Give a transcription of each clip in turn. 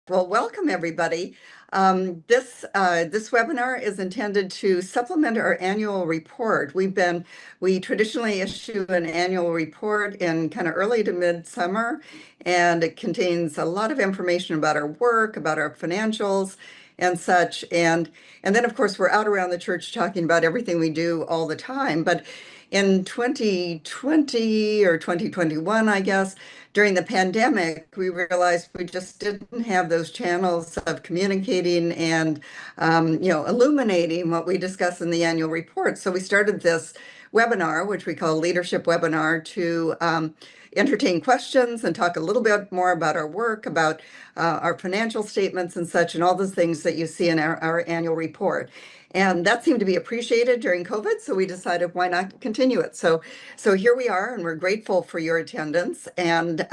Well, welcome everybody. This webinar is intended to supplement our annual report. We traditionally issue an annual report in kind of early to mid-summer, and it contains a lot of information about our work, about our financials and such. And then of course we're out around the church talking about everything we do all the time. But in 2020 or 2021, I guess, during the pandemic, we realized we just didn't have those channels of communicating and, illuminating what we discuss in the annual report. So we started this webinar, which we call Leadership Webinar, to entertain questions and talk a little bit more about our work, about our financial statements and such, and all those things that you see in our annual report. And that seemed to be appreciated during COVID, so we decided why not continue it. So here we are, and we're grateful for your attendance, and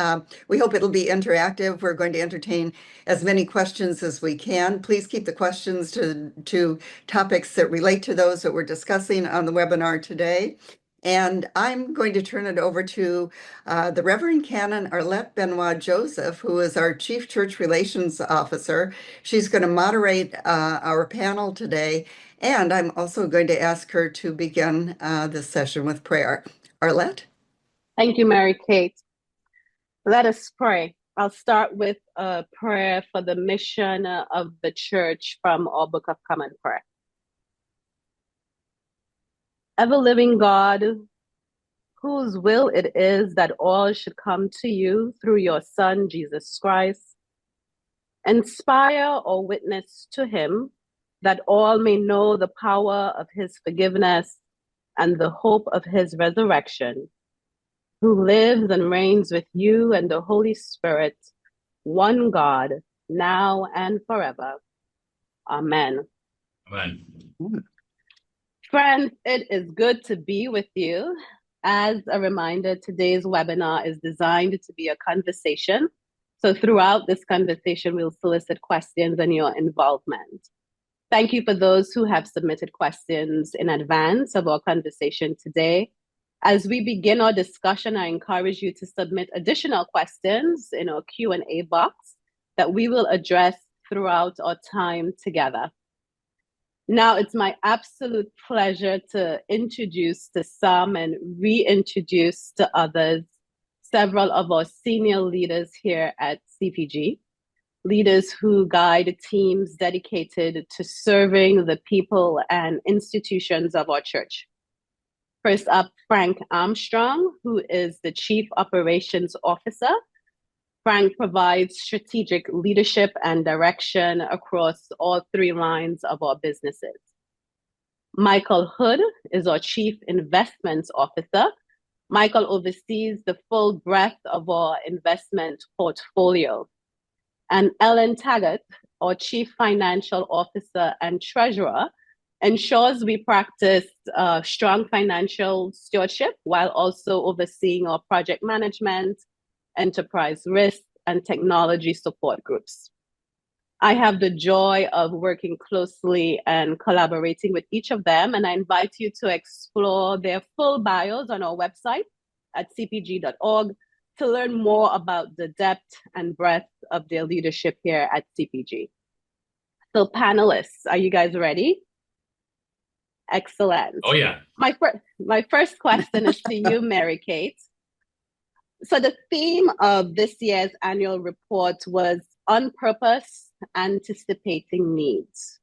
we hope it'll be interactive. We're going to entertain as many questions as we can. Please keep the questions to topics that relate to those that we're discussing on the webinar today. And I'm going to turn it over to the Reverend Canon Arlette Benoit Joseph, who is our Chief Church Relations Officer. She's going to moderate our panel today, and I'm also going to ask her to begin this session with prayer. Arlette? Thank you, Mary Kate. Let us pray. I'll start with a prayer for the mission of the church from our Book of Common Prayer. Ever-living God, whose will it is that all should come to you through your Son, Jesus Christ, inspire or witness to him that all may know the power of his forgiveness and the hope of his resurrection, who lives and reigns with you and the Holy Spirit, one God, now and forever. Amen. Amen. Friends, it is good to be with you. As a reminder, today's webinar is designed to be a conversation. So throughout this conversation, we'll solicit questions and your involvement. Thank you for those who have submitted questions in advance of our conversation today. As we begin our discussion, I encourage you to submit additional questions in our Q&A box that we will address throughout our time together. Now, it's my absolute pleasure to introduce to some and reintroduce to others several of our senior leaders here at CPG, leaders who guide teams dedicated to serving the people and institutions of our church. First up, Frank Armstrong, who is the Chief Operations Officer. Frank provides strategic leadership and direction across all three lines of our businesses. Michael Hood is our Chief Investments Officer. Michael oversees the full breadth of our investment portfolio. And Ellen Taggart, our Chief Financial Officer and Treasurer, ensures we practice strong financial stewardship while also overseeing our project management, enterprise risk, and technology support groups. I have the joy of working closely and collaborating with each of them, and I invite you to explore their full bios on our website at cpg.org to learn more about the depth and breadth of their leadership here at CPG. So panelists, are you guys ready? Excellent. Oh, yeah. My first question is to you, Mary Kate. So the theme of this year's annual report was On Purpose, Anticipating Needs.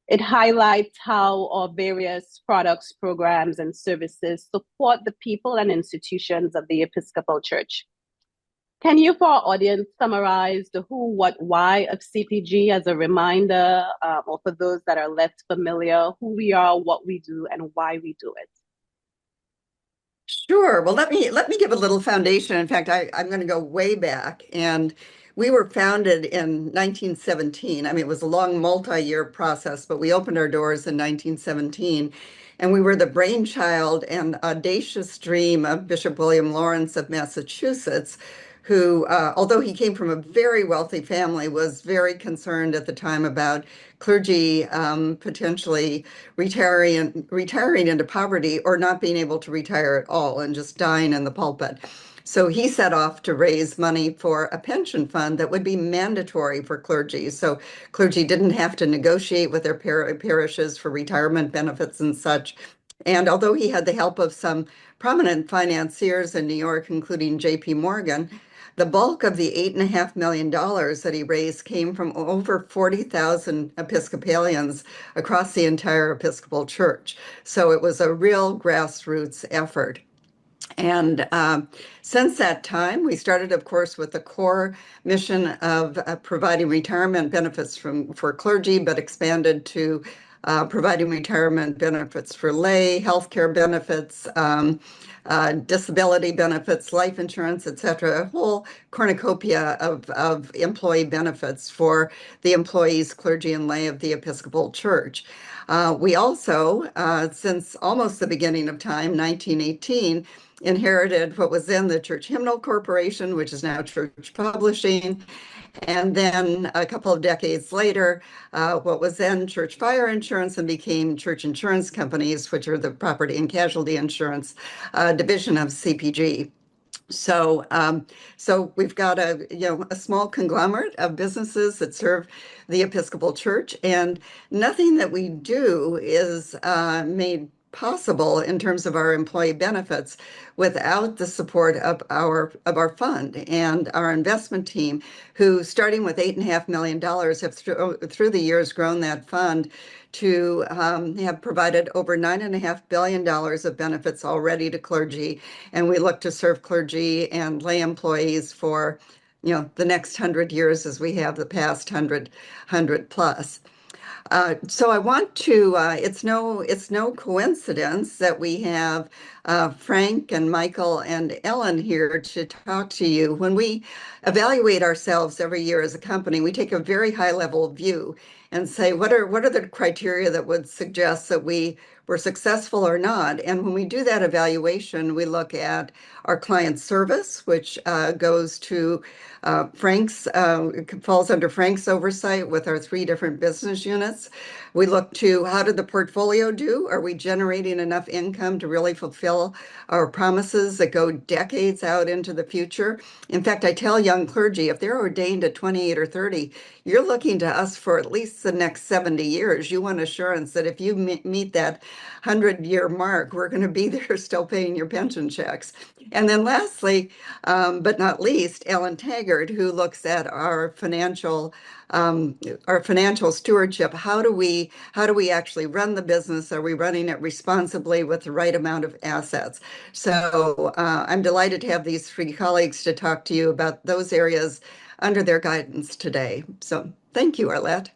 It highlights how our various products, programs, and services support the people and institutions of the Episcopal Church. Can you, for our audience, summarize the who, what, why of CPG as a reminder, or for those that are less familiar, who we are, what we do, and why we do it? Sure. Well, let me give a little foundation. In fact, I'm going to go way back, and we were founded in 1917. I mean, it was a long multi-year process, but we opened our doors in 1917, and we were the brainchild and audacious dream of Bishop William Lawrence of Massachusetts, who, although he came from a very wealthy family, was very concerned at the time about clergy potentially retiring into poverty or not being able to retire at all and just dying in the pulpit. So he set off to raise money for a pension fund that would be mandatory for clergy. So clergy didn't have to negotiate with their parishes for retirement benefits and such. And although he had the help of some prominent financiers in New York, including J.P. Morgan, the bulk of the $8.5 million that he raised came from over 40,000 Episcopalians across the entire Episcopal Church. So it was a real grassroots effort. And since that time, we started, of course, with the core mission of providing retirement benefits for clergy, but expanded to providing retirement benefits for lay, healthcare benefits, disability benefits, life insurance, et cetera, a whole cornucopia of employee benefits for the employees, clergy, and lay of the Episcopal Church. We also, since almost the beginning of time, 1918, inherited what was then the Church Hymnal Corporation, which is now Church Publishing. And then a couple of decades later, what was then Church Fire Insurance and became Church Insurance Companies, which are the property and casualty insurance division of CPG. So, so we've got a small conglomerate of businesses that serve the Episcopal Church, and nothing that we do is made possible in terms of our employee benefits without the support of our fund and our investment team, who, starting with $8.5 million, have through the years grown that fund to have provided over $9.5 billion of benefits already to clergy. And we look to serve clergy and lay employees for, the next 100 years as we have the past 100 plus. So I want to, it's no coincidence that we have Frank and Michael and Ellen here to talk to you. When we evaluate ourselves every year as a company, we take a very high level view and say, what are the criteria that would suggest that we were successful or not? And when we do that evaluation, we look at our client service, which goes to falls under Frank's oversight with our 3 different business units. We look to, how did the portfolio do? Are we generating enough income to really fulfill our promises that go decades out into the future? In fact, I tell young clergy, if they're ordained at 28 or 30, you're looking to us for at least the next 70 years. You want assurance that if you meet that 100-year mark, we're going to be there still paying your pension checks. And then lastly, but not least, Ellen Taggart, who looks at our financial stewardship. How do we actually run the business? Are we running it responsibly with the right amount of assets? So I'm delighted to have these 3 colleagues to talk to you about those areas under their guidance today. So thank you, Arlette.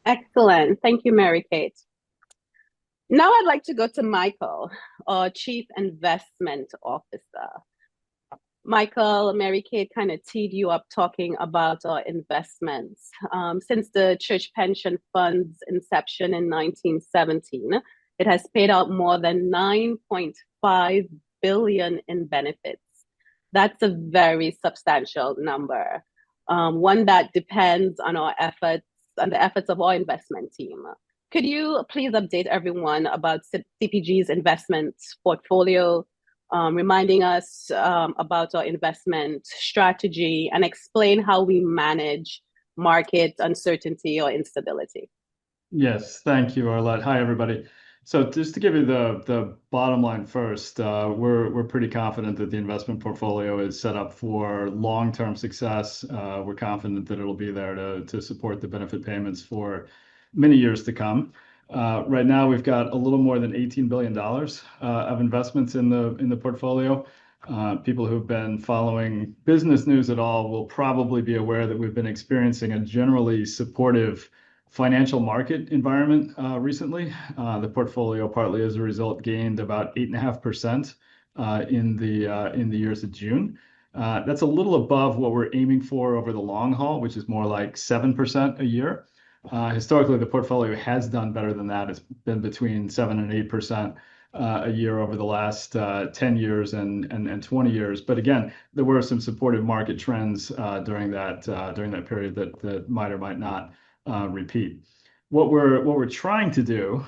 Excellent. Thank you, Mary Kate. Now I'd like to go to Michael, our Chief Investment Officer. Michael, Mary Kate kind of teed you up talking about our investments. Since the Church Pension Fund's inception in 1917, it has paid out more than $9.5 billion in benefits. That's a very substantial number, one that depends on the efforts of our investment team. Could you please update everyone about CPG's investment portfolio, reminding us about our investment strategy, and explain how we manage market uncertainty or instability? Yes, thank you, Arlette. Hi, everybody. So just to give you the bottom line first, we're pretty confident that the investment portfolio is set up for long-term success. We're confident that it'll be there to support the benefit payments for many years to come. Right now, we've got a little more than $18 billion of investments in the portfolio. People who've been following business news at all will probably be aware that we've been experiencing a generally supportive financial market environment recently. The portfolio, partly as a result, gained about 8.5% in the years of June. That's a little above what we're aiming for over the long haul, which is more like 7% a year. Historically, the portfolio has done better than that. It's been between 7 and 8% a year over the last 10 years and 20 years. But again, there were some supportive market trends during that period that might or might not repeat. what we're trying to do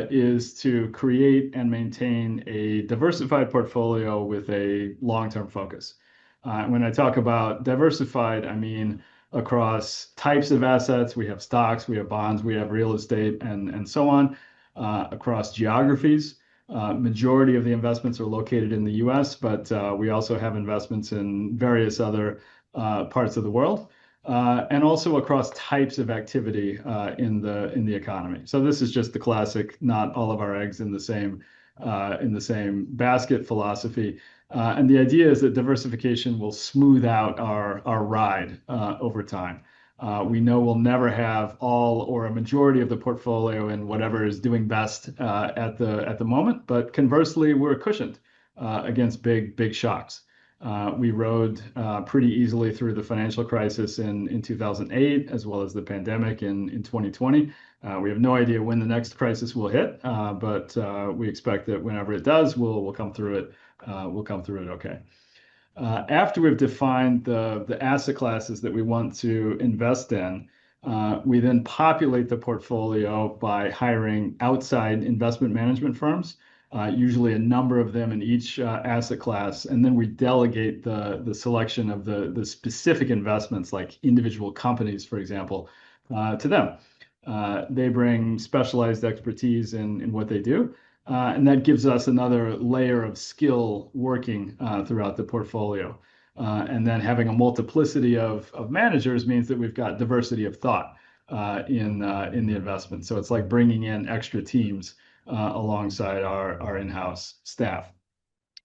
is to create and maintain a diversified portfolio with a long-term focus. When I talk about diversified, I mean across types of assets. We have stocks, we have bonds, we have real estate, and so on. Across geographies, majority of the investments are located in the U.S., but we also have investments in various other parts of the world. And also across types of activity in the economy. So this is just the classic, not all of our eggs in the same basket philosophy. And the idea is that diversification will smooth out our ride over time. We know we'll never have all or a majority of the portfolio in whatever is doing best at the moment, but conversely, we're cushioned against big shocks. We rode pretty easily through the financial crisis in 2008, as well as the pandemic in 2020. We have no idea when the next crisis will hit, but we expect that whenever it does, we'll come through it. We'll come through it okay. After we've defined the asset classes that we want to invest in, we then populate the portfolio by hiring outside investment management firms. Usually a number of them in each asset class, and then we delegate the selection of the specific investments, like individual companies, for example, to them. They bring specialized expertise in what they do, and that gives us another layer of skill working throughout the portfolio. And then having a multiplicity of managers means that we've got diversity of thought in the investment. So it's like bringing in extra teams alongside our in-house staff.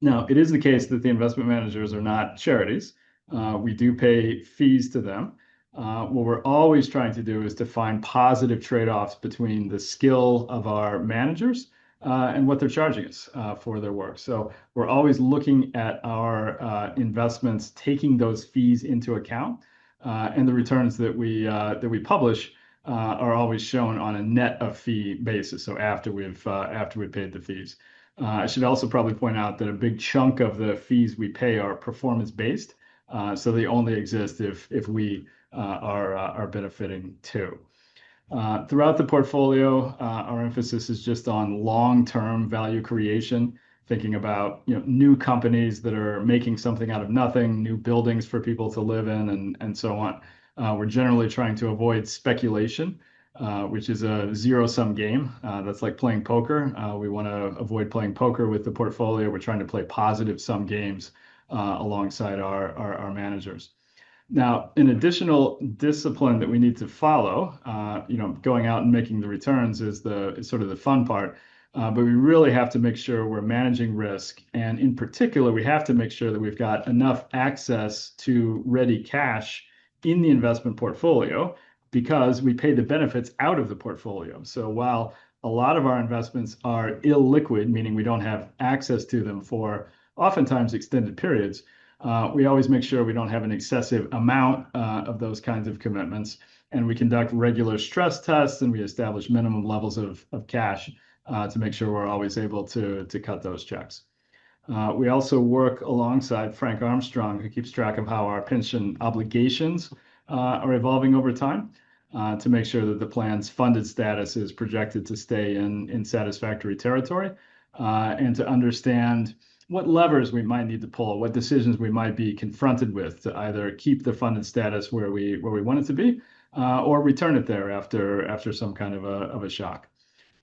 Now, it is the case that the investment managers are not charities. We do pay fees to them. What we're always trying to do is to find positive trade-offs between the skill of our managers and what they're charging us for their work. So we're always looking at our investments, taking those fees into account, and the returns that we publish are always shown on a net of fee basis. So after we've paid the fees. I should also probably point out that a big chunk of the fees we pay are performance based, so they only exist if we are benefiting too. Throughout the portfolio, our emphasis is just on long-term value creation, thinking about new companies that are making something out of nothing, new buildings for people to live in, and so on. We're generally trying to avoid speculation, which is a zero-sum game. That's like playing poker. We want to avoid playing poker with the portfolio. We're trying to play positive sum games alongside our managers. Now, an additional discipline that we need to follow, going out and making the returns is sort of the fun part. But we really have to make sure we're managing risk. And in particular, we have to make sure that we've got enough access to ready cash in the investment portfolio, because we pay the benefits out of the portfolio. So while a lot of our investments are illiquid, meaning we don't have access to them for oftentimes extended periods, we always make sure we don't have an excessive amount of those kinds of commitments. And we conduct regular stress tests, and we establish minimum levels of cash to make sure we're always able to cut those checks. We also work alongside Frank Armstrong, who keeps track of how our pension obligations are evolving over time, to make sure that the plan's funded status is projected to stay in satisfactory territory, and to understand what levers we might need to pull, what decisions we might be confronted with to either keep the funded status where we want it to be, or return it there after some kind of a shock.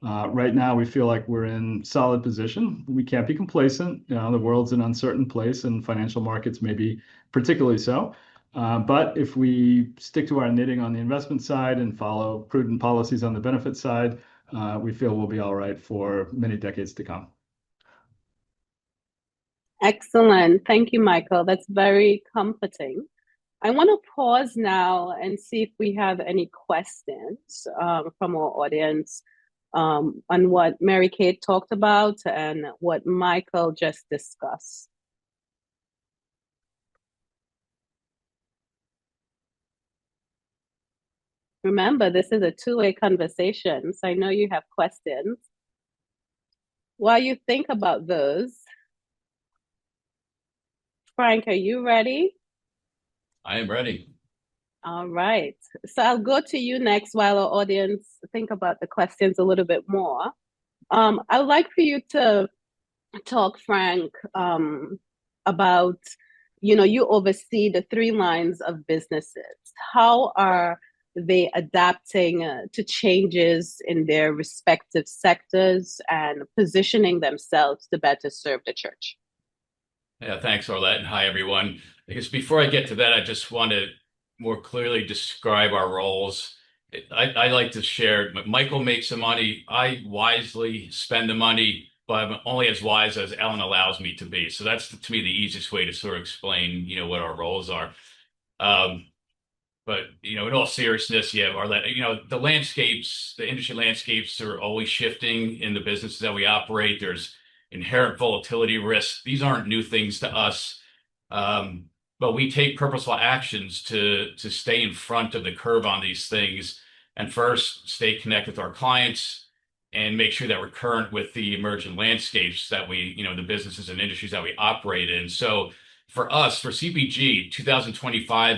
Right now, we feel like we're in solid position. We can't be complacent. The world's an uncertain place, and financial markets may be particularly so. But if we stick to our knitting on the investment side and follow prudent policies on the benefit side, we feel we'll be all right for many decades to come. Excellent. Thank you, Michael. That's very comforting. I want to pause now and see if we have any questions from our audience on what Mary Kate talked about and what Michael just discussed. Remember, this is a two-way conversation, so I know you have questions. While you think about those, Frank, are you ready? I am ready. All right. So I'll go to you next while our audience think about the questions a little bit more. I'd like for you to talk, Frank, about, you oversee the 3 lines of businesses. How are they adapting to changes in their respective sectors and positioning themselves to better serve the church? Yeah, thanks, Arlette, and hi, everyone. I guess before I get to that, I just want to more clearly describe our roles. I like to share, Michael makes the money, I wisely spend the money, but I'm only as wise as Ellen allows me to be. So that's, to me, the easiest way to sort of explain, what our roles are. But, in all seriousness, yeah, Arlette, the industry landscapes are always shifting in the businesses that we operate. There's inherent volatility risks. These aren't new things to us. But we take purposeful actions to stay in front of the curve on these things, and first stay connected with our clients and make sure that we're current with the emerging landscapes that the businesses and industries that we operate in. So for us, for CPG, 2025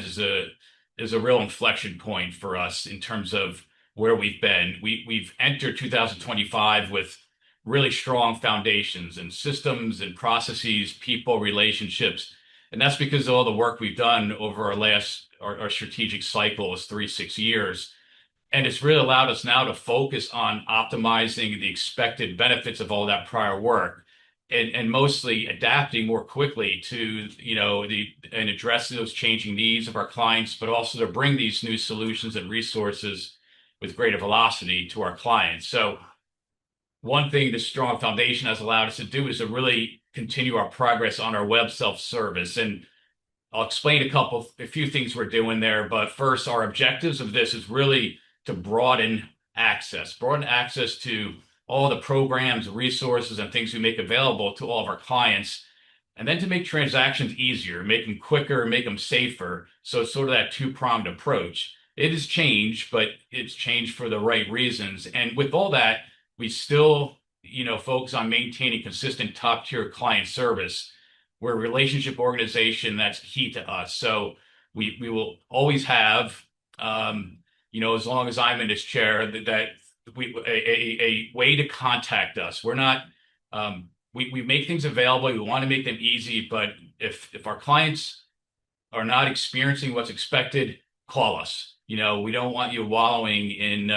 is a real inflection point for us in terms of where we've been. We've entered 2025 with really strong foundations and systems and processes, people, relationships. And that's because of all the work we've done over our strategic cycle is 3-6 years. And it's really allowed us now to focus on optimizing the expected benefits of all that prior work and mostly adapting more quickly to, and addressing those changing needs of our clients, but also to bring these new solutions and resources with greater velocity to our clients. So one thing this strong foundation has allowed us to do is to really continue our progress on our web self-service. And I'll explain a few things we're doing there. But first, our objectives of this is really to broaden access to all the programs, resources, and things we make available to all of our clients, and then to make transactions easier, make them quicker, make them safer. So it's sort of that 2-pronged approach. It has changed, but it's changed for the right reasons. And with all that, we still, focus on maintaining consistent top-tier client service. We're a relationship organization that's key to us. So we will always have, as long as I'm in this chair, that a way to contact us. We're not, we make things available. We want to make them easy, but if our clients are not experiencing what's expected, call us. We don't want you wallowing in,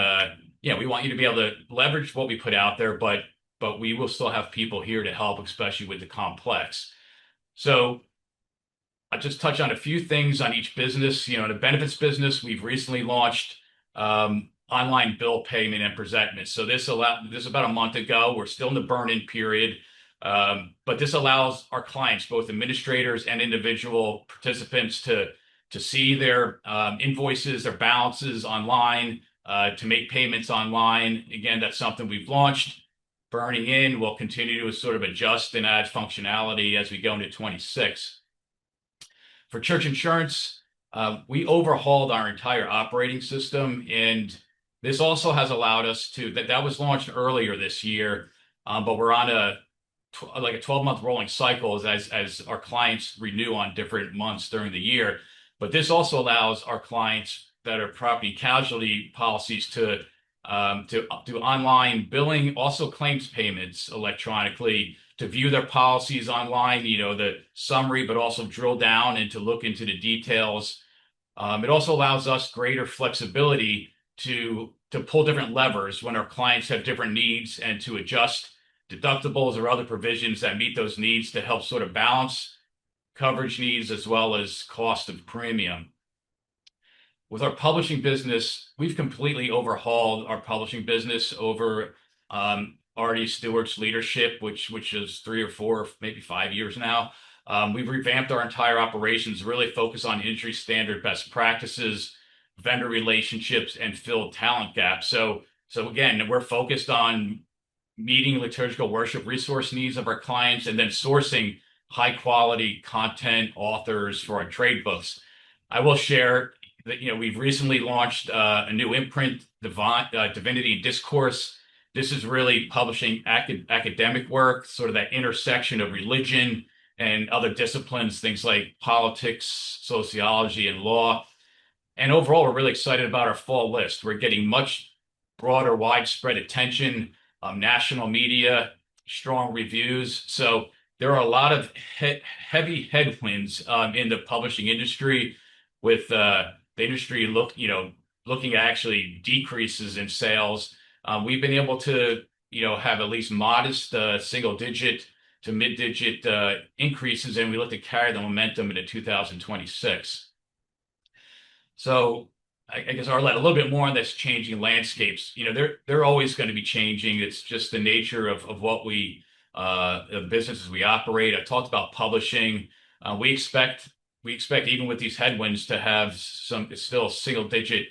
we want you to be able to leverage what we put out there, but we will still have people here to help, especially with the complex. So I'll just touch on a few things on each business. In the benefits business, we've recently launched online bill payment and presentment. So this about a month ago. We're still in the burn-in period, but this allows our clients, both administrators and individual participants, to see their invoices, their balances online, to make payments online. Again, that's something we've launched. Burning in, we'll continue to sort of adjust and add functionality as we go into 26. For church insurance, we overhauled our entire operating system, and this also has allowed us that was launched earlier this year, but we're on a 12-month rolling cycle as our clients renew on different months during the year. But this also allows our clients that are property casualty policies to do online billing, also claims payments electronically, to view their policies online, the summary, but also drill down and to look into the details. It also allows us greater flexibility to pull different levers when our clients have different needs and to adjust deductibles or other provisions that meet those needs to help sort of balance coverage needs as well as cost of premium. With our publishing business, we've completely overhauled our publishing business over R.D. Stewart's leadership, which is 3 or 4, maybe 5 years now. We've revamped our entire operations, really focus on industry standard best practices, vendor relationships, and filled talent gaps. So again, we're focused on meeting liturgical worship resource needs of our clients and then sourcing high quality content authors for our trade books. I will share that, we've recently launched a new imprint, Divinity and Discourse. This is really publishing academic work, sort of that intersection of religion and other disciplines, things like politics, sociology, and law. And overall, we're really excited about our fall list. We're getting much broader, widespread attention, national media, strong reviews. So there are a lot of heavy headwinds in the publishing industry, with the industry looking at actually decreases in sales. We've been able to have at least modest single digit to mid digit increases, and we look to carry the momentum into 2026. So I guess Arlette, a little bit more on this changing landscapes. They're always going to be changing. It's just the nature of what the businesses we operate. I talked about publishing. We expect even with these headwinds to have still single digit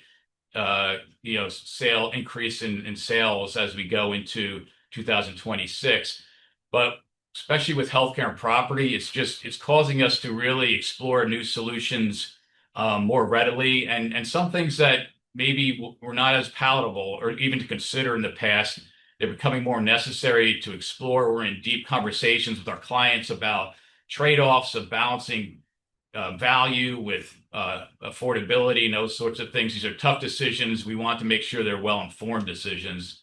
sale increase in sales as we go into 2026. But especially with healthcare and property, it's causing us to really explore new solutions more readily, and some things that maybe were not as palatable or even to consider in the past, they're becoming more necessary to explore. We're in deep conversations with our clients about trade-offs of balancing value with affordability and those sorts of things. These are tough decisions. We want to make sure they're well-informed decisions.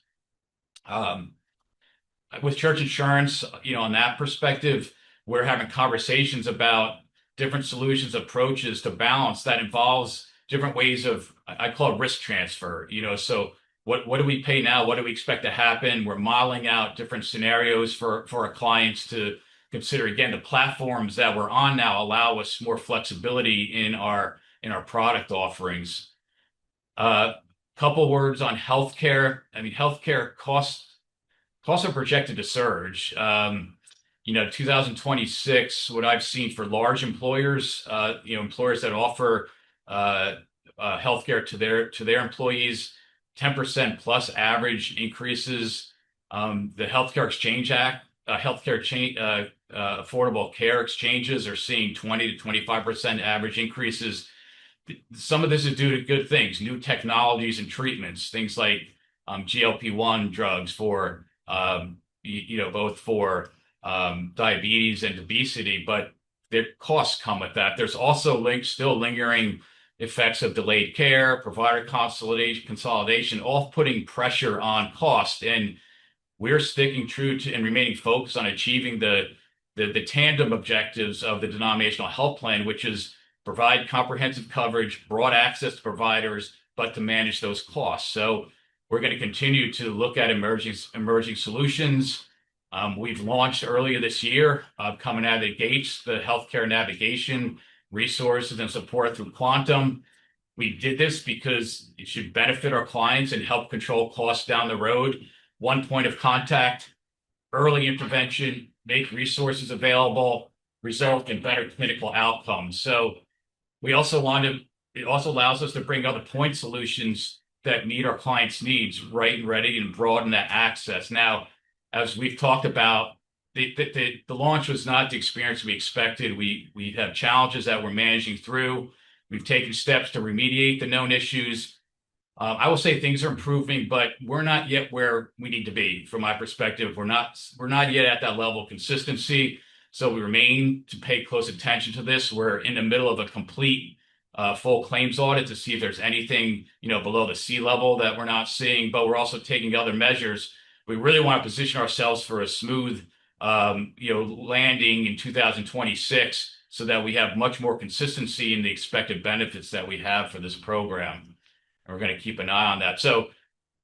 With church insurance, on that perspective, we're having conversations about different solutions, approaches to balance that involves different ways of, I call it risk transfer. So what do we pay now? What do we expect to happen? We're modeling out different scenarios for our clients to consider. Again, the platforms that we're on now allow us more flexibility in our product offerings. Couple words on healthcare. I mean, healthcare costs are projected to surge. 2026, what I've seen for large employers, employers that offer healthcare to their employees, 10% plus average increases. The Healthcare Exchange Act, Affordable Care Exchanges are seeing 20 to 25% average increases. Some of this is due to good things, new technologies and treatments, things like GLP-1 drugs for both for diabetes and obesity, but their costs come with that. There's also still lingering effects of delayed care, provider consolidation, all putting pressure on cost. And we're sticking true to and remaining focused on achieving the tandem objectives of the denominational health plan, which is provide comprehensive coverage, broad access to providers, but to manage those costs. So we're going to continue to look at emerging solutions. We've launched earlier this year, coming out of the gates, the healthcare navigation resources and support through Quantum. We did this because it should benefit our clients and help control costs down the road. One point of contact, early intervention, make resources available, result in better clinical outcomes. So it also allows us to bring other point solutions that meet our clients' needs right and ready and broaden that access. Now, as we've talked about, the launch was not the experience we expected. We have challenges that we're managing through. We've taken steps to remediate the known issues. I will say things are improving, but we're not yet where we need to be. From my perspective, we're not yet at that level of consistency. So we remain to pay close attention to this. We're in the middle of a complete full claims audit to see if there's anything below the sea level that we're not seeing, but we're also taking other measures. We really want to position ourselves for a smooth landing in 2026 so that we have much more consistency in the expected benefits that we have for this program. And we're going to keep an eye on that. So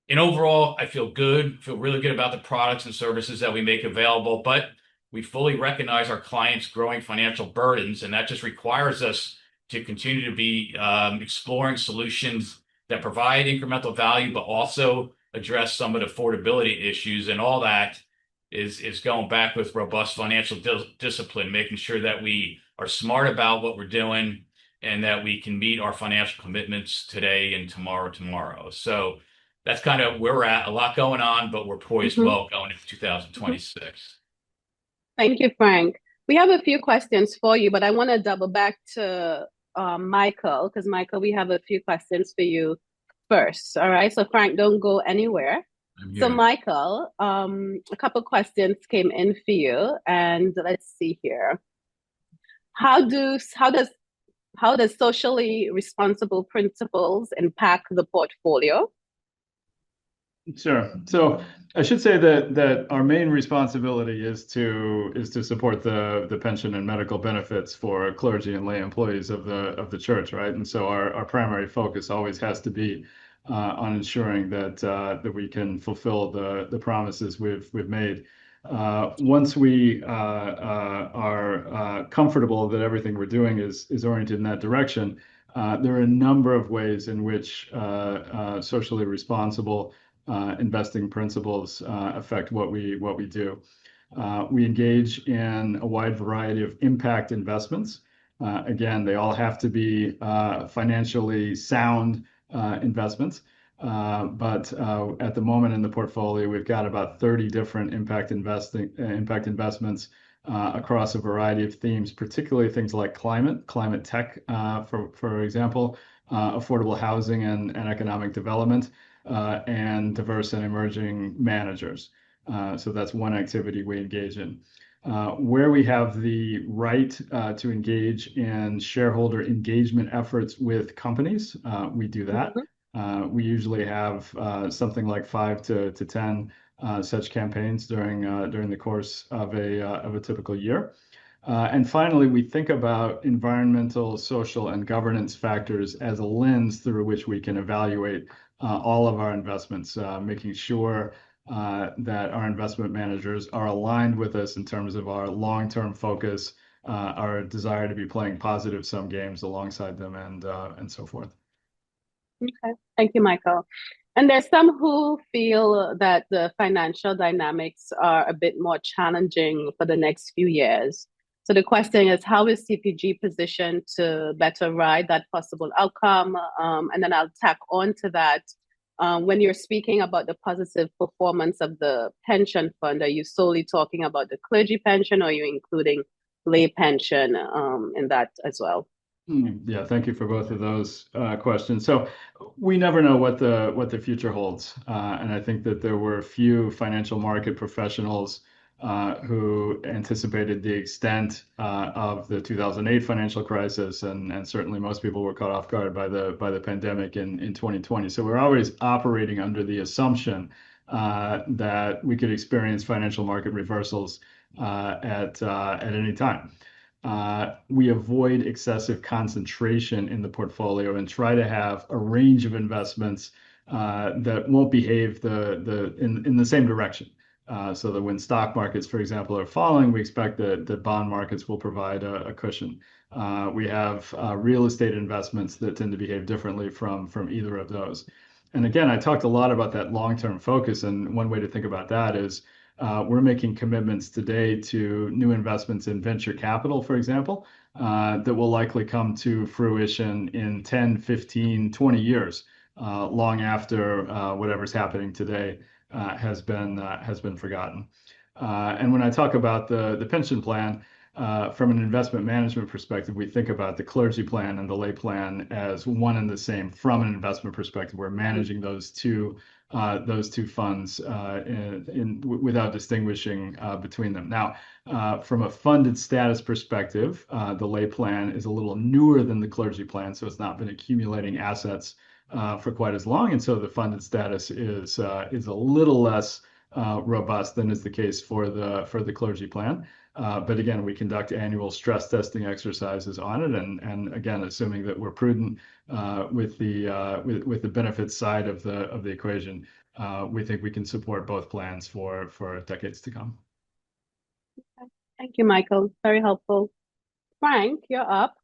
in overall, I feel really good about the products and services that we make available, but we fully recognize our clients' growing financial burdens, and that just requires us to continue to be exploring solutions that provide incremental value, but also address some of the affordability issues. And all that is going back with robust financial discipline, making sure that we are smart about what we're doing and that we can meet our financial commitments today and tomorrow. So that's kind of where we're at. A lot going on, but we're poised well going into 2026. Thank you, Frank. We have a few questions for you, but I want to double back to Michael, because Michael, we have a few questions for you first. All right. So Frank, don't go anywhere. So Michael, a couple questions came in for you, and let's see here. How does how does socially responsible principles impact the portfolio? Sure. So I should say that our main responsibility is to support the pension and medical benefits for clergy and lay employees of the church, right? And so our primary focus always has to be on ensuring that we can fulfill the promises we've made. Once we are comfortable that everything we're doing is oriented in that direction, there are a number of ways in which socially responsible investing principles affect what we do. We engage in a wide variety of impact investments. Again, they all have to be financially sound investments. But at the moment in the portfolio, we've got about 30 different impact investments across a variety of themes, particularly things like climate tech, for example, affordable housing and economic development, and diverse and emerging managers. So that's one activity we engage in. Where we have the right to engage in shareholder engagement efforts with companies, we do that. We usually have something like 5 to 10 such campaigns during the course of a typical year. And finally, we think about environmental, social, and governance factors as a lens through which we can evaluate all of our investments, making sure that our investment managers are aligned with us in terms of our long-term focus, our desire to be playing positive sum games alongside them, and so forth. Okay, thank you, Michael. And there's some who feel that the financial dynamics are a bit more challenging for the next few years. So the question is, how is CPG positioned to better ride that possible outcome? And then I'll tack on to that. When you're speaking about the positive performance of the pension fund, are you solely talking about the clergy pension, or are you including lay pension in that as well? Yeah, thank you for both of those questions. So we never know what the future holds, and I think that there were a few financial market professionals who anticipated the extent of the 2008 financial crisis, and certainly most people were caught off guard by the pandemic in 2020. So we're always operating under the assumption that we could experience financial market reversals at any time. We avoid excessive concentration in the portfolio and try to have a range of investments that won't behave in the same direction. So that when stock markets, for example, are falling, we expect that bond markets will provide a cushion. We have real estate investments that tend to behave differently from either of those. And again, I talked a lot about that long-term focus, and one way to think about that is we're making commitments today to new investments in venture capital, for example, that will likely come to fruition in 10, 15, 20 years, long after whatever's happening today has been forgotten. And when I talk about the pension plan, from an investment management perspective, we think about the clergy plan and the lay plan as one and the same from an investment perspective. We're managing those two funds without distinguishing between them. Now, from a funded status perspective, the lay plan is a little newer than the clergy plan, so it's not been accumulating assets for quite as long, and so the funded status is a little less robust than is the case for the clergy plan. But again, we conduct annual stress testing exercises on it, and again, assuming that we're prudent with the benefits side of the equation, we think we can support both plans for decades to come. Okay. Thank you, Michael. Very helpful. Frank, you're up.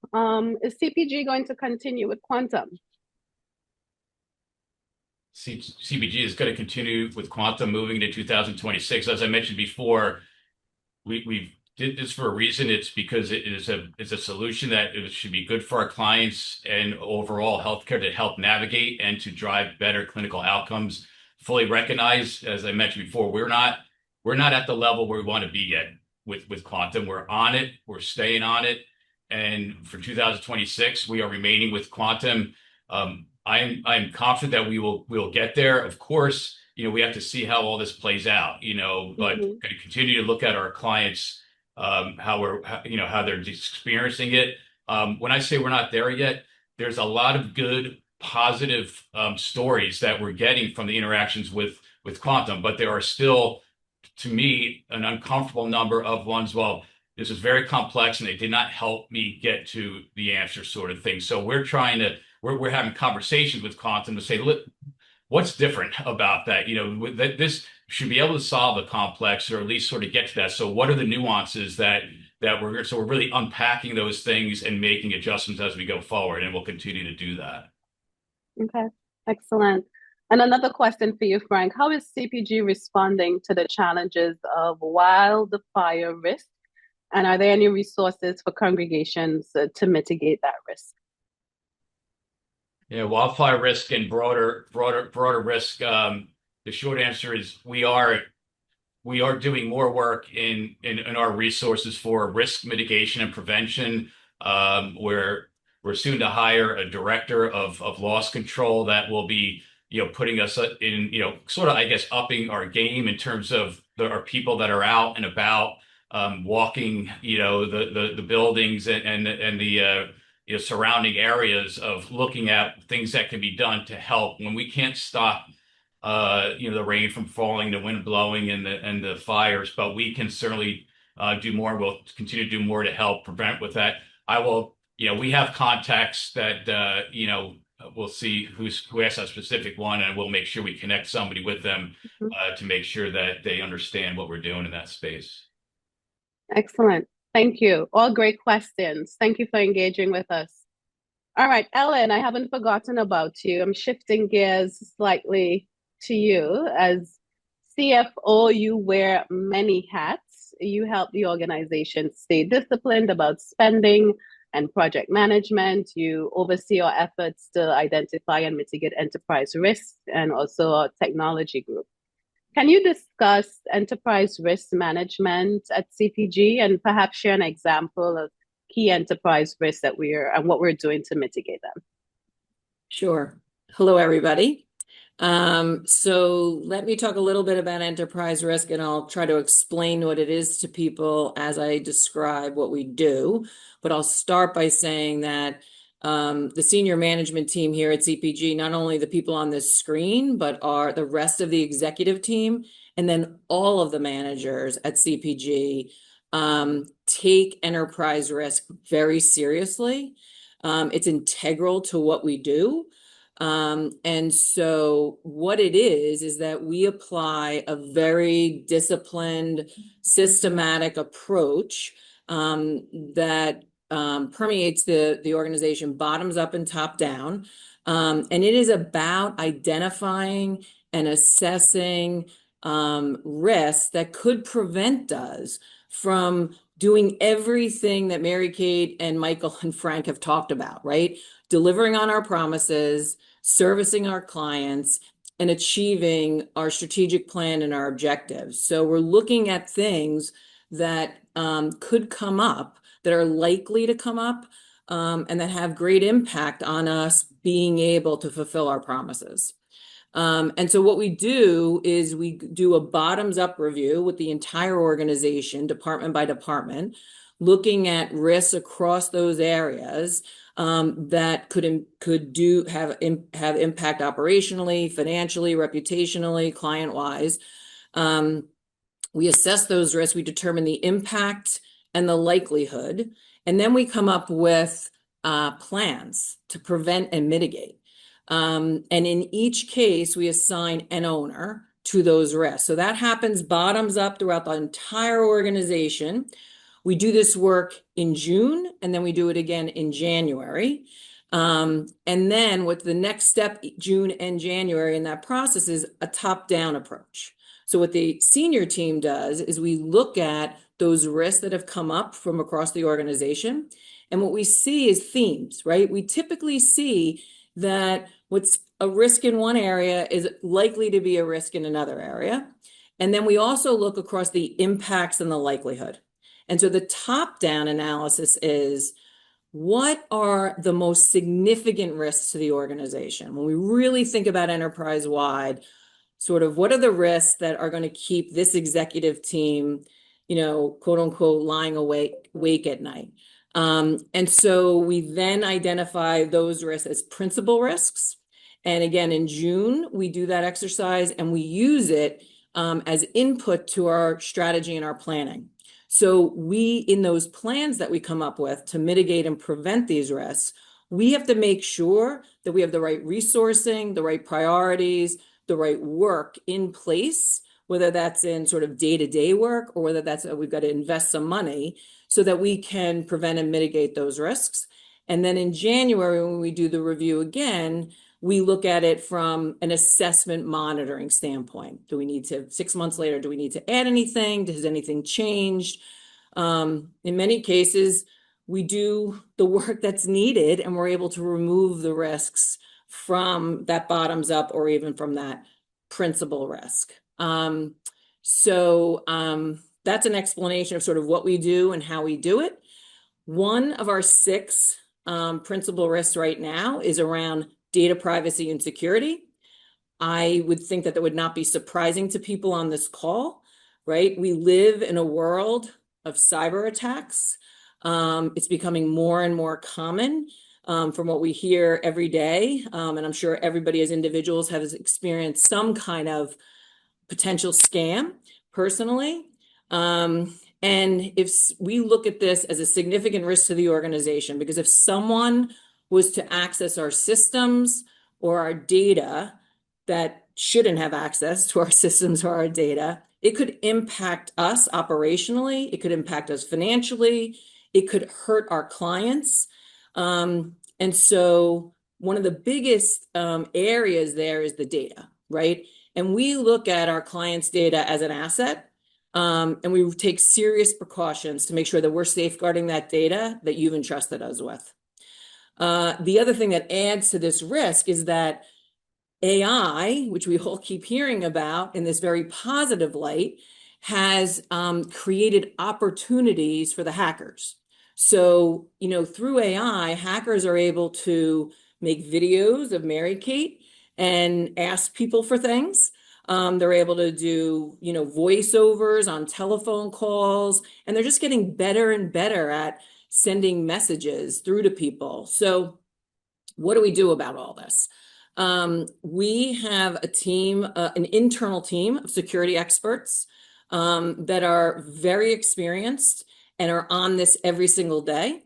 Is CPG going to continue with quantum? CPG is going to continue with quantum moving to 2026. As I mentioned before, we did this for a reason. It's because it's a solution that it should be good for our clients and overall healthcare to help navigate and to drive better clinical outcomes. Fully recognize, as I mentioned before, we're not at the level where we want to be yet with quantum. We're on it. We're staying on it. And for 2026, we are remaining with quantum. I'm confident that we'll get there. Of course, we have to see how all this plays out, but going to continue to look at our clients, how they're experiencing it. When I say we're not there yet, there's a lot of good, positive stories that we're getting from the interactions with Quantum, but there are still, to me, an uncomfortable number of ones. Well, this is very complex, and they did not help me get to the answer, sort of thing. So we're trying to we're having conversations with Quantum to say, look, what's different about that? This should be able to solve a complex, or at least sort of get to that. So what are the nuances that we're really unpacking those things and making adjustments as we go forward, and we'll continue to do that. Okay, excellent. And another question for you, Frank. How is CPG responding to the challenges of wildfire risk? And are there any resources for congregations to mitigate that risk? Yeah, wildfire risk and broader risk. The short answer is we are doing more work in our resources for risk mitigation and prevention. We're soon to hire a director of loss control that will be putting us in sort of, I guess, upping our game in terms of our people that are out and about, walking the buildings and the surrounding areas, of looking at things that can be done to help when we can't stop the rain from falling, the wind blowing, and the fires, but we can certainly do more. We'll continue to do more to help prevent with that. We have contacts that we'll see who asks a specific one, and we'll make sure we connect somebody with them to make sure that they understand what we're doing in that space. Excellent. Thank you. All great questions. Thank you for engaging with us. All right, Ellen, I haven't forgotten about you. I'm shifting gears slightly to you. As CFO, you wear many hats. You help the organization stay disciplined about spending and project management. You oversee our efforts to identify and mitigate enterprise risks, and also our technology group. Can you discuss enterprise risk management at CPG and perhaps share an example of key enterprise risks that and what we're doing to mitigate them? Sure. Hello, everybody. So let me talk a little bit about enterprise risk, and I'll try to explain what it is to people as I describe what we do. But I'll start by saying that the senior management team here at CPG, not only the people on this screen, but are the rest of the executive team, and then all of the managers at CPG take enterprise risk very seriously. It's integral to what we do. And so what it is that we apply a very disciplined, systematic approach that permeates the organization, bottoms up and top down. And it is about identifying and assessing risks that could prevent us from doing everything that Mary Kate and Michael and Frank have talked about, right? Delivering on our promises, servicing our clients, and achieving our strategic plan and our objectives. So we're looking at things that could come up, that are likely to come up, and that have great impact on us being able to fulfill our promises. And so what we do is we do a bottoms-up review with the entire organization, department by department, looking at risks across those areas that could have impact operationally, financially, reputationally, client-wise. We assess those risks, we determine the impact and the likelihood, and then we come up with plans to prevent and mitigate. And in each case, we assign an owner to those risks. So that happens bottoms up throughout the entire organization. We do this work in June, and then we do it again in January. And then with the next step, June and January in that process, is a top-down approach. So what the senior team does is we look at those risks that have come up from across the organization. And what we see is themes, right? We typically see that what's a risk in one area is likely to be a risk in another area. And then we also look across the impacts and the likelihood. And so the top-down analysis is, what are the most significant risks to the organization? When we really think about enterprise-wide, sort of what are the risks that are going to keep this executive team, quote unquote, lying awake at night? And so we then identify those risks as principal risks. And again, in June, we do that exercise and we use it as input to our strategy and our planning. So we, in those plans that we come up with to mitigate and prevent these risks, we have to make sure that we have the right resourcing, the right priorities, the right work in place, whether that's in sort of day-to-day work or whether that's we've got to invest some money so that we can prevent and mitigate those risks. And then in January, when we do the review again, we look at it from an assessment monitoring standpoint. Do we need to, 6 months later, do we need to add anything? Has anything changed? In many cases, we do the work that's needed and we're able to remove the risks from that bottoms up or even from that principal risk. That's an explanation of sort of what we do and how we do it. One of our 6 principal risks right now is around data privacy and security. I would think that would not be surprising to people on this call, right? We live in a world of cyber attacks. It's becoming more and more common from what we hear every day. And I'm sure everybody as individuals has experienced some kind of potential scam personally. And if we look at this as a significant risk to the organization, because if someone was to access our systems or our data that shouldn't have access to our systems or our data, it could impact us operationally, it could impact us financially, it could hurt our clients. And so one of the biggest areas there is the data, right? And we look at our clients' data as an asset. And we take serious precautions to make sure that we're safeguarding that data that you've entrusted us with. The other thing that adds to this risk is that AI, which we all keep hearing about in this very positive light, has created opportunities for the hackers. So, through AI, hackers are able to make videos of Mary Kate and ask people for things. They're able to do, voiceovers on telephone calls, and they're just getting better and better at sending messages through to people. So what do we do about all this? We have a team, an internal team of security experts that are very experienced and are on this every single day.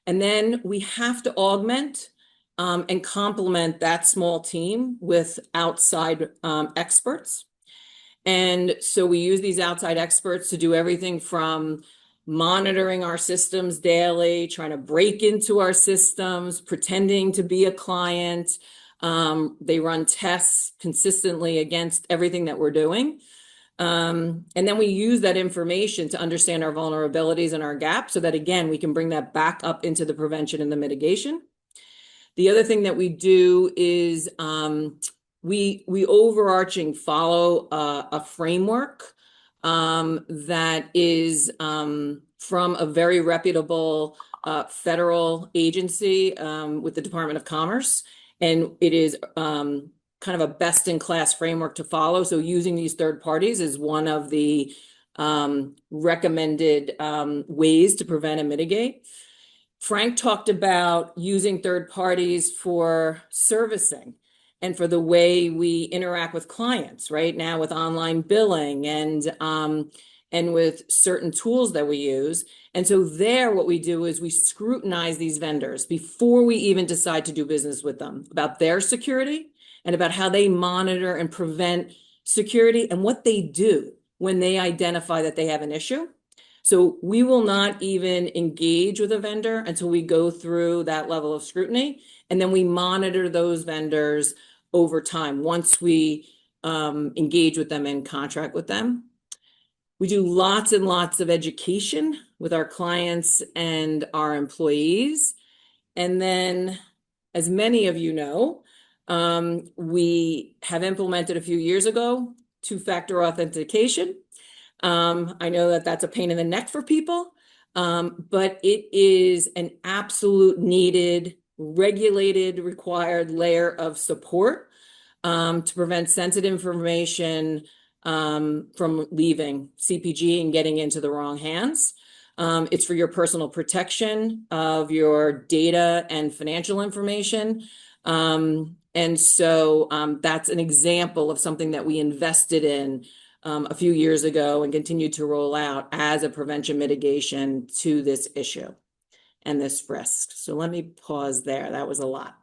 And then we have to augment and complement that small team with outside experts. And so we use these outside experts to do everything from monitoring our systems daily, trying to break into our systems, pretending to be a client. They run tests consistently against everything that we're doing. And then we use that information to understand our vulnerabilities and our gaps so that, again, we can bring that back up into the prevention and the mitigation. The other thing that we do is we overarching follow a framework that is from a very reputable federal agency with the Department of Commerce. And it is kind of a best-in-class framework to follow. So using these third parties is one of the recommended ways to prevent and mitigate. Frank talked about using third parties for servicing and for the way we interact with clients right now with online billing and with certain tools that we use. And so there, what we do is we scrutinize these vendors before we even decide to do business with them about their security and about how they monitor and prevent security and what they do when they identify that they have an issue. So we will not even engage with a vendor until we go through that level of scrutiny. And then we monitor those vendors over time once we engage with them and contract with them. We do lots and lots of education with our clients and our employees. And then, as many of you know, we have implemented a few years ago two-factor authentication. I know that that's a pain in the neck for people, but it is an absolute needed, regulated, required layer of support to prevent sensitive information from leaving CPG and getting into the wrong hands. It's for your personal protection of your data and financial information. And so that's an example of something that we invested in a few years ago and continue to roll out as a prevention mitigation to this issue and this risk. So let me pause there. That was a lot.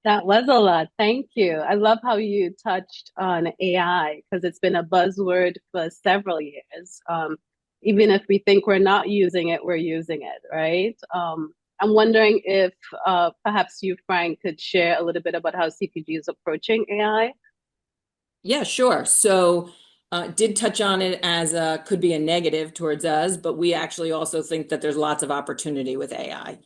That was a lot. Thank you. I love how you touched on AI because it's been a buzzword for several years. Even if we think we're not using it, we're using it, right? I'm wondering if perhaps you, Frank, could share a little bit about how CPG is approaching AI. Yeah, sure. So did touch on it as could be a negative towards us, but we actually also think that there's lots of opportunity with AI.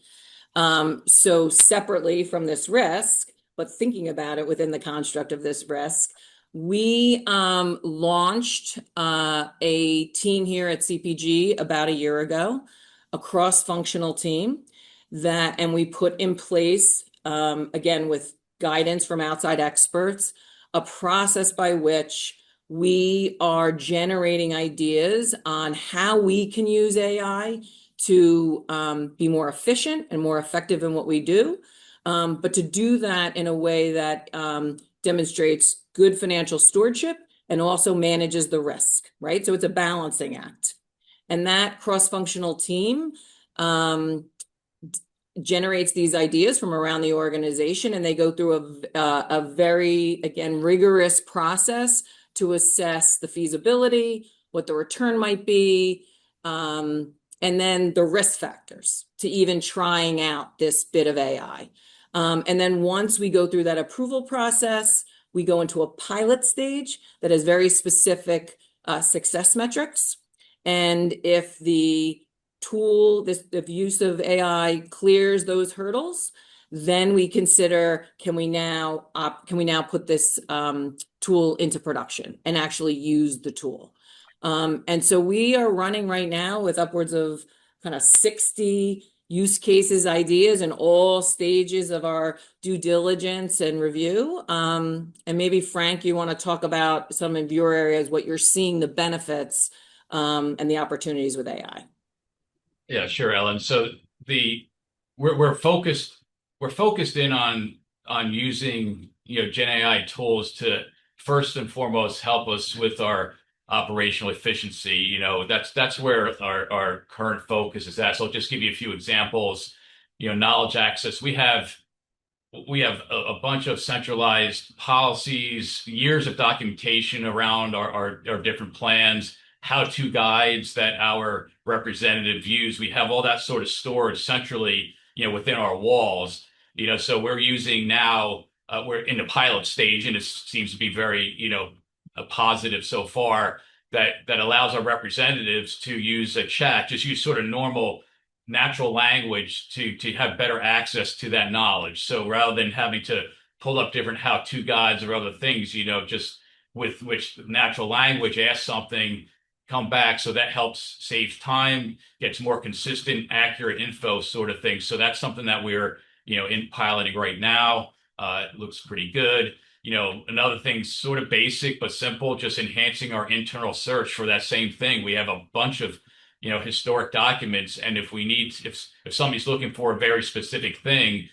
So separately from this risk, but thinking about it within the construct of this risk, we launched a team here at CPG about a year ago, a cross-functional team and we put in place, again, with guidance from outside experts, a process by which we are generating ideas on how we can use AI to be more efficient and more effective in what we do, but to do that in a way that demonstrates good financial stewardship and also manages the risk, right? So it's a balancing act. And that cross-functional team generates these ideas from around the organization, and they go through a very, again, rigorous process to assess the feasibility, what the return might be, and then the risk factors to even trying out this bit of AI. And then once we go through that approval process, we go into a pilot stage that has very specific success metrics. And if the tool, the use of AI clears those hurdles, then we consider, can we now put this tool into production and actually use the tool? And so we are running right now with upwards of kind of 60 use cases, ideas in all stages of our due diligence and review. And maybe Frank, you want to talk about some of your areas, what you're seeing the benefits and the opportunities with AI. Yeah, sure, Ellen. So we're focused in on using Gen AI tools to first and foremost help us with our operational efficiency. That's where our current focus is at. So I'll just give you a few examples. Knowledge access. We have a bunch of centralized policies, years of documentation around our different plans, how-to guides that our representative use. We have all that sort of stored centrally, within our walls. So we're using now, we're in the pilot stage, and it seems to be very, a positive so far, that allows our representatives to use a chat, just use sort of normal natural language to have better access to that knowledge. So rather than having to pull up different how-to guides or other things, just with which natural language, ask something, come back. So that helps save time, gets more consistent, accurate info sort of thing. So that's something that we're, in piloting right now. It looks pretty good. Another thing, sort of basic but simple, just enhancing our internal search for that same thing. We have a bunch of, historic documents, and if somebody's looking for a very specific thing,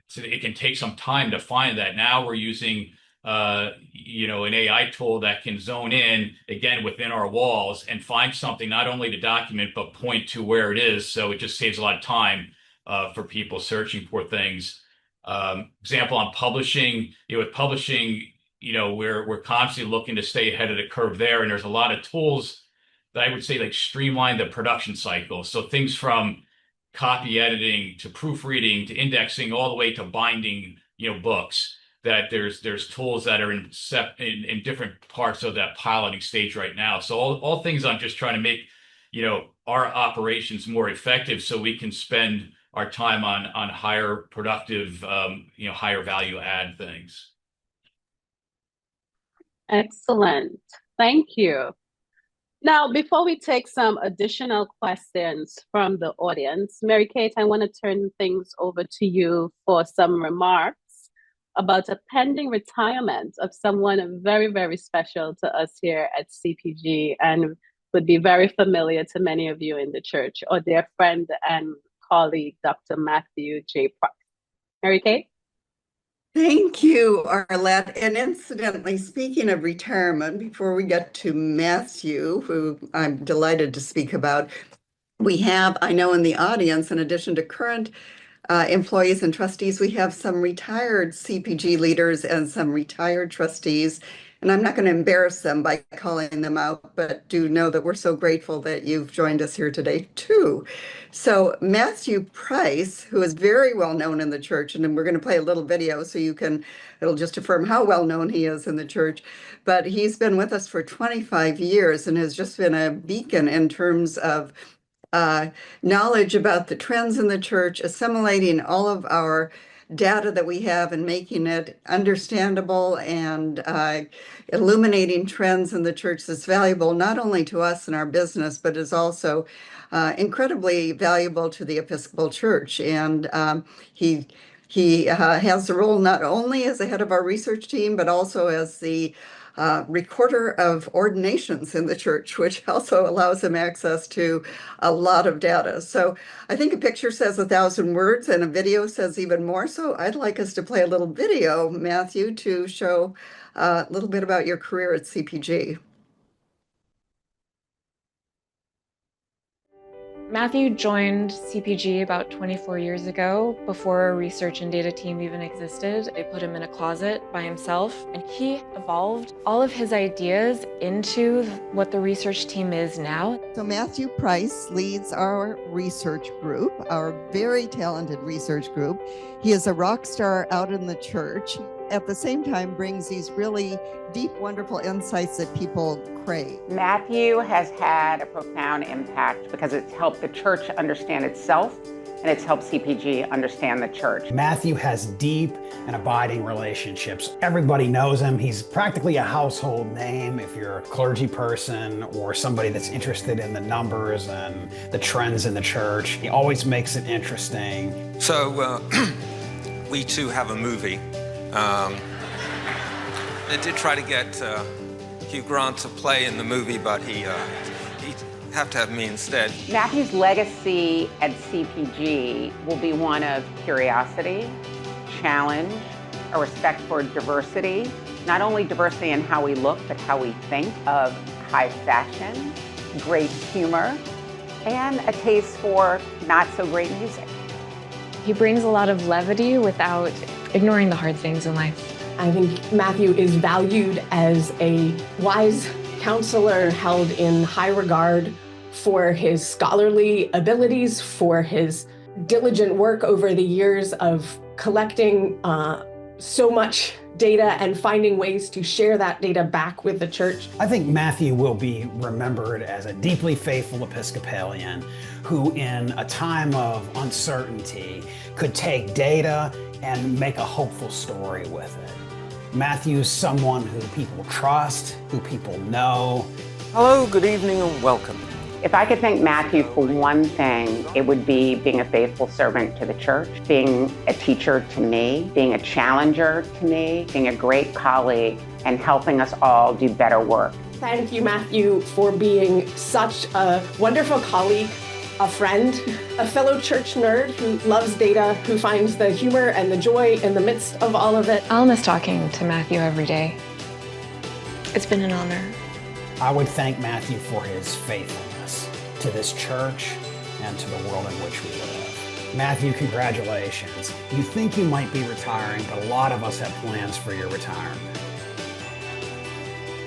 so it can take some time to find that. Now we're using, an AI tool that can zone in again within our walls and find something, not only to document but point to where it is. So it just saves a lot of time for people searching for things. Example on publishing. With publishing, we're constantly looking to stay ahead of the curve there, and there's a lot of tools that I would say like streamline the production cycle. So things from copy editing to proofreading to indexing, all the way to binding, books. That there's tools that are in different parts of that piloting stage right now. So all things I'm just trying to make, our operations more effective, so we can spend our time on higher productive, higher value add things. Excellent. Thank you. Now, before we take some additional questions from the audience, Mary Kate, I want to turn things over to you for some remarks about a pending retirement of someone very, very special to us here at CPG. And would be very familiar to many of you in the church, or their friend and colleague, Dr. Matthew J. Price. Mary Kay? Thank you, Arlette. And incidentally, speaking of retirement, before we get to Matthew, who I'm delighted to speak about, we have, I know in the audience, in addition to current employees and trustees, we have some retired CPG leaders and some retired trustees. And I'm not going to embarrass them by calling them out, but do know that we're so grateful that you've joined us here today, too. So Matthew Price, who is very well known in the church, and we're going to play a little video so it'll just affirm how well known he is in the church. But he's been with us for 25 years and has just been a beacon in terms of knowledge about the trends in the church, assimilating all of our data that we have and making it understandable and illuminating trends in the church that's valuable not only to us and our business, but is also incredibly valuable to the Episcopal Church. And he has the role not only as the head of our research team, but also as the recorder of ordinations in the church, which also allows him access to a lot of data. So I think a picture says 1,000 words and a video says even more. So I'd like us to play a little video, Matthew, to show a little bit about your career at CPG. Matthew joined CPG about 24 years ago, before a research and data team even existed. They put him in a closet by himself, and he evolved all of his ideas into what the research team is now. So Matthew Price leads our research group, our very talented research group. He is a rock star out in the church. At the same time, brings these really deep, wonderful insights that people crave. Matthew has had a profound impact because it's helped the church understand itself, and it's helped CPG understand the church. Matthew has deep and abiding relationships. Everybody knows him. He's practically a household name if you're a clergy person or somebody that's interested in the numbers and the trends in the church. He always makes it interesting. So we too have a movie. I did try to get Hugh Grant to play in the movie, but he'd have to have me instead. Matthew's legacy at CPG will be one of curiosity, challenge, a respect for diversity, not only diversity in how we look, but how we think, of high fashion, great humor, and a taste for not so great music. He brings a lot of levity without ignoring the hard things in life. I think Matthew is valued as a wise counselor, held in high regard for his scholarly abilities, for his diligent work over the years of collecting so much data and finding ways to share that data back with the church. I think Matthew will be remembered as a deeply faithful Episcopalian who, in a time of uncertainty, could take data and make a hopeful story with it. Matthew's someone who people trust, who people know. Hello, good evening, and welcome. If I could thank Matthew for one thing, it would be being a faithful servant to the church, being a teacher to me, being a challenger to me, being a great colleague, and helping us all do better work. Thank you, Matthew, for being such a wonderful colleague, a friend, a fellow church nerd who loves data, who finds the humor and the joy in the midst of all of it. I'll miss talking to Matthew every day. It's been an honor. I would thank Matthew for his faithfulness to this church and to the world in which we live. Matthew, congratulations. You think you might be retiring, but a lot of us have plans for your retirement.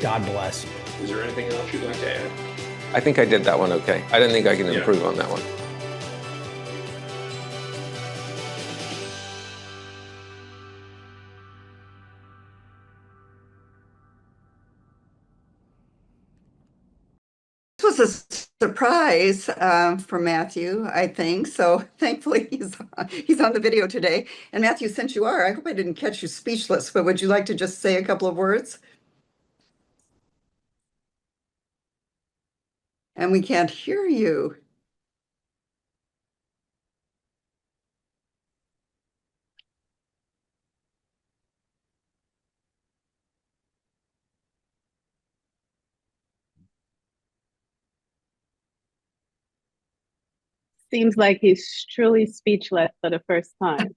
God bless you. Is there anything else you'd like to add? I think I did that one okay. I don't think I can improve on that one. This was a surprise for Matthew, I think. So thankfully he's on the video today. And Matthew, since you are, I hope I didn't catch you speechless, but would you like to just say a couple of words? And we can't hear you. Seems like he's truly speechless for the first time.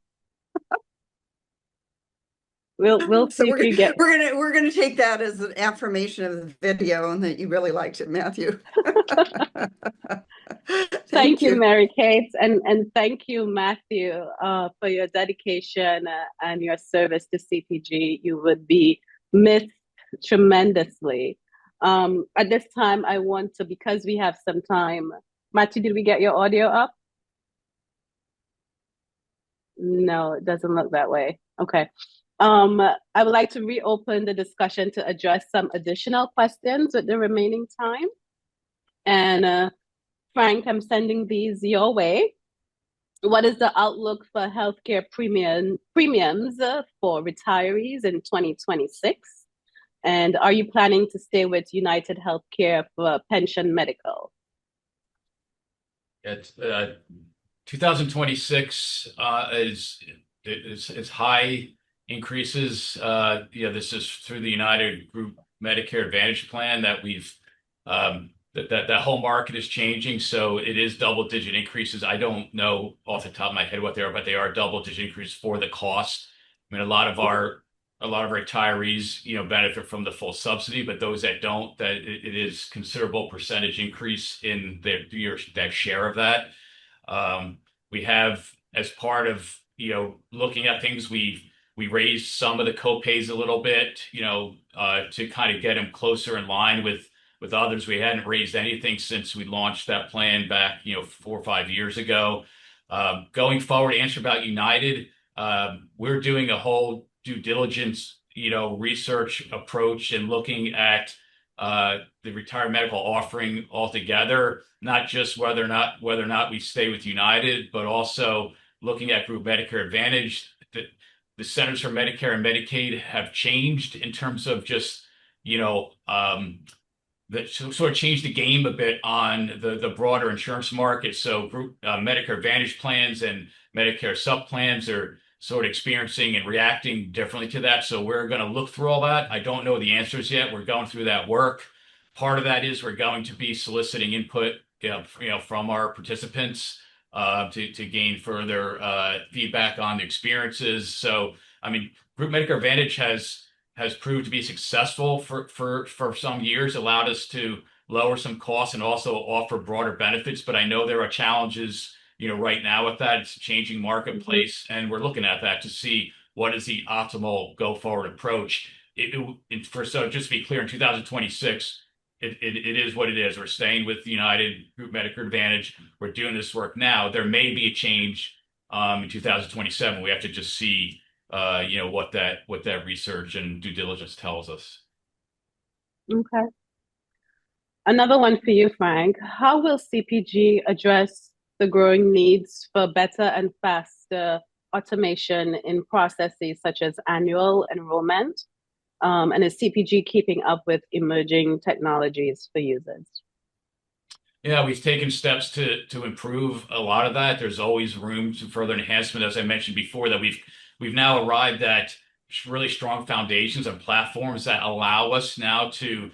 We'll So see if you get. we're gonna take that as an affirmation of the video and that you really liked it, Matthew. Thank you, Mary Kate, and thank you, Matthew, for your dedication and your service to CPG. You would be missed tremendously. At this time, I want to, because we have some time. Matthew, did we get your audio up? No, it doesn't look that way. Okay. I would like to reopen the discussion to address some additional questions with the remaining time. And Frank, I'm sending these your way. What is the outlook for healthcare premiums for retirees in 2026? And are you planning to stay with United Healthcare for pension medical? It's 2026 is high increases. This is through the United Group Medicare Advantage plan that we've that whole market is changing. So it is double-digit increases. I don't know off the top of my head what they are, but they are double-digit increases for the cost. I mean, a lot of our retirees, benefit from the full subsidy, but those that don't, that it is considerable percentage increase in that share of that. We have, as part of looking at things, we raised some of the co-pays a little bit, to kind of get them closer in line with others. We hadn't raised anything since we launched that plan back 4 or 5 years ago. Going forward, to answer about United, we're doing a whole due diligence research approach and looking at the retired medical offering altogether, not just whether or not we stay with United, but also looking at group Medicare Advantage. The Centers for Medicare and Medicaid have changed in terms of just that sort of changed the game a bit on the broader insurance market. So group Medicare Advantage plans and Medicare sub plans are sort of experiencing and reacting differently to that. So we're going to look through all that. I don't know the answers yet. We're going through that work. Part of that is we're going to be soliciting input, from our participants to gain further feedback on the experiences. So, I mean, group Medicare Advantage has proved to be successful for some years, allowed us to lower some costs and also offer broader benefits. But I know there are challenges, right now with that. It's a changing marketplace, and we're looking at that to see what is the optimal go forward approach. So just to be clear, in 2026, it is what it is. We're staying with United Group Medicare Advantage. We're doing this work now. There may be a change in 2027. We have to just see what that research and due diligence tells us. Okay. Another one for you, Frank. How will CPG address the growing needs for better and faster automation in processes such as annual enrollment? And is CPG keeping up with emerging technologies for users? Yeah, we've taken steps to improve a lot of that. There's always room for further enhancement. As I mentioned before, that we've now arrived at really strong foundations and platforms that allow us now to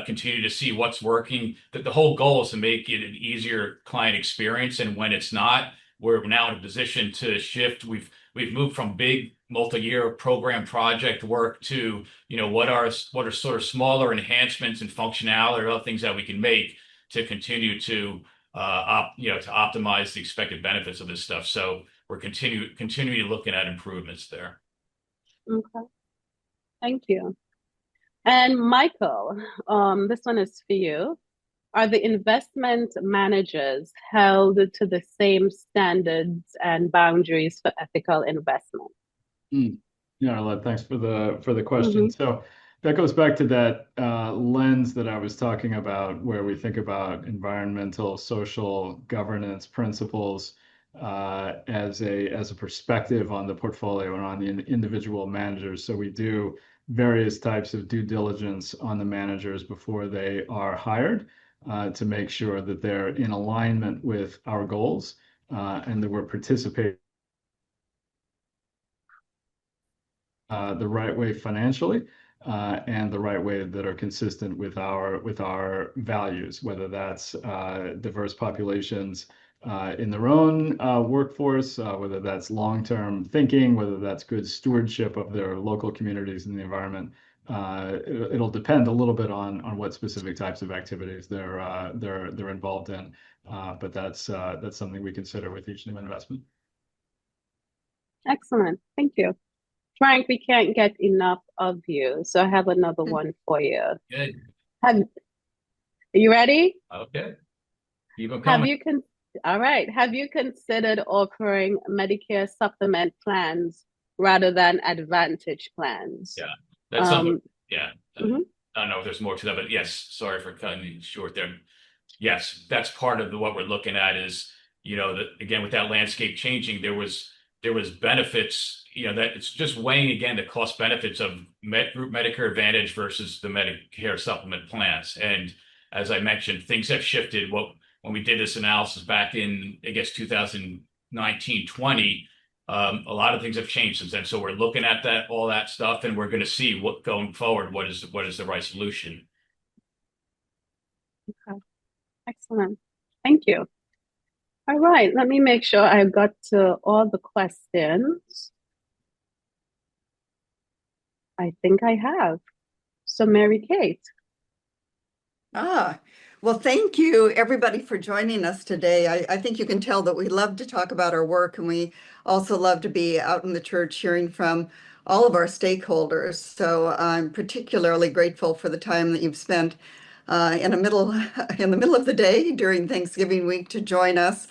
continue to see what's working. The whole goal is to make it an easier client experience, and when it's not, we're now in a position to shift. We've moved from big multi-year program project work to what are sort of smaller enhancements and functionality or other things that we can make to continue to optimize the expected benefits of this stuff. So we're continuing looking at improvements there. Okay, thank you. And Michael, this one is for you. Are the investment managers held to the same standards and boundaries for ethical investment? Yeah, thanks for the question. So that goes back to that lens that I was talking about, where we think about environmental, social, governance principles as a perspective on the portfolio and on the individual managers. So we do various types of due diligence on the managers before they are hired to make sure that they're in alignment with our goals and that we're participating the right way financially and the right way that are consistent with our values, whether that's diverse populations, in their own workforce, whether that's long-term thinking, whether that's good stewardship of their local communities and the environment. It'll depend a little bit on what specific types of activities they're involved in, but that's something we consider with each new investment. Excellent. Thank you. Frank, we can't get enough of you, so I have another one for you. Good. Are you ready? Okay. Keep them coming. All right. Have you considered offering Medicare supplement plans rather than Advantage plans? Yeah, that's something. Yeah. Mhm. I don't know if there's more to that, but yes, sorry for cutting you short there. Yes, that's part of what we're looking at is, again, with that landscape changing, there was benefits, that it's just weighing again the cost benefits of group Medicare Advantage versus the Medicare supplement plans. And as I mentioned, things have shifted. When we did this analysis back in, I guess, 2019, 20, a lot of things have changed since then. So we're looking at all that stuff, and we're going to see going forward, what is the right solution. Okay. Excellent. Thank you. All right, let me make sure I got to all the questions. I think I have. So Mary Kate. Well, thank you everybody for joining us today. I think you can tell that we love to talk about our work, and we also love to be out in the church hearing from all of our stakeholders. So I'm particularly grateful for the time that you've spent in the middle of the day during Thanksgiving week to join us.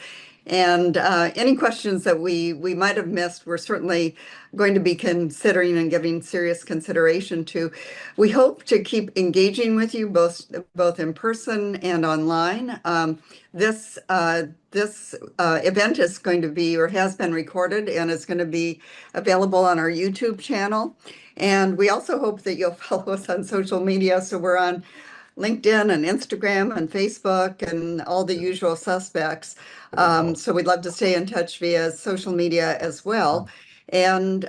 And any questions that we might have missed, we're certainly going to be considering and giving serious consideration to. We hope to keep engaging with you both in person and online. This event is going to be, or has been, recorded and is going to be available on our YouTube channel. And we also hope that you'll follow us on social media. So we're on LinkedIn and Instagram and Facebook and all the usual suspects. So we'd love to stay in touch via social media as well. And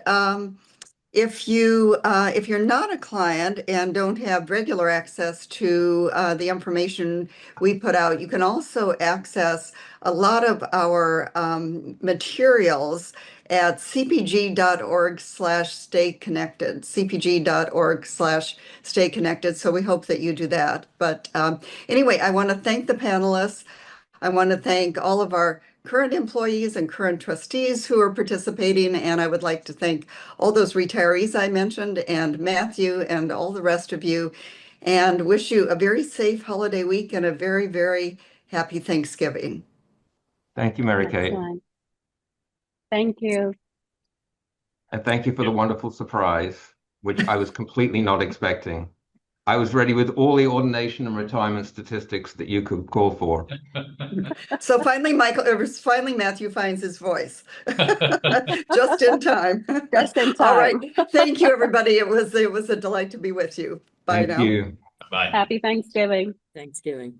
if you're not a client and don't have regular access to the information we put out, you can also access a lot of our materials at cpg.org/stay-connected, cpg.org/stay-connected. So we hope that you do that. But anyway, I want to thank the panelists. I want to thank all of our current employees and current trustees who are participating. And I would like to thank all those retirees I mentioned, and Matthew, and all the rest of you, and wish you a very safe holiday week and a very, very happy Thanksgiving. Thank you, Mary Kate. Excellent. Thank you. And thank you for the wonderful surprise, which I was completely not expecting. I was ready with all the ordination and retirement statistics that you could call for. So finally, Matthew finds his voice. Just in time. Just in time. All right. Thank you, everybody. It was a delight to be with you. Bye now. Thank you. Bye. Happy Thanksgiving. Thanksgiving.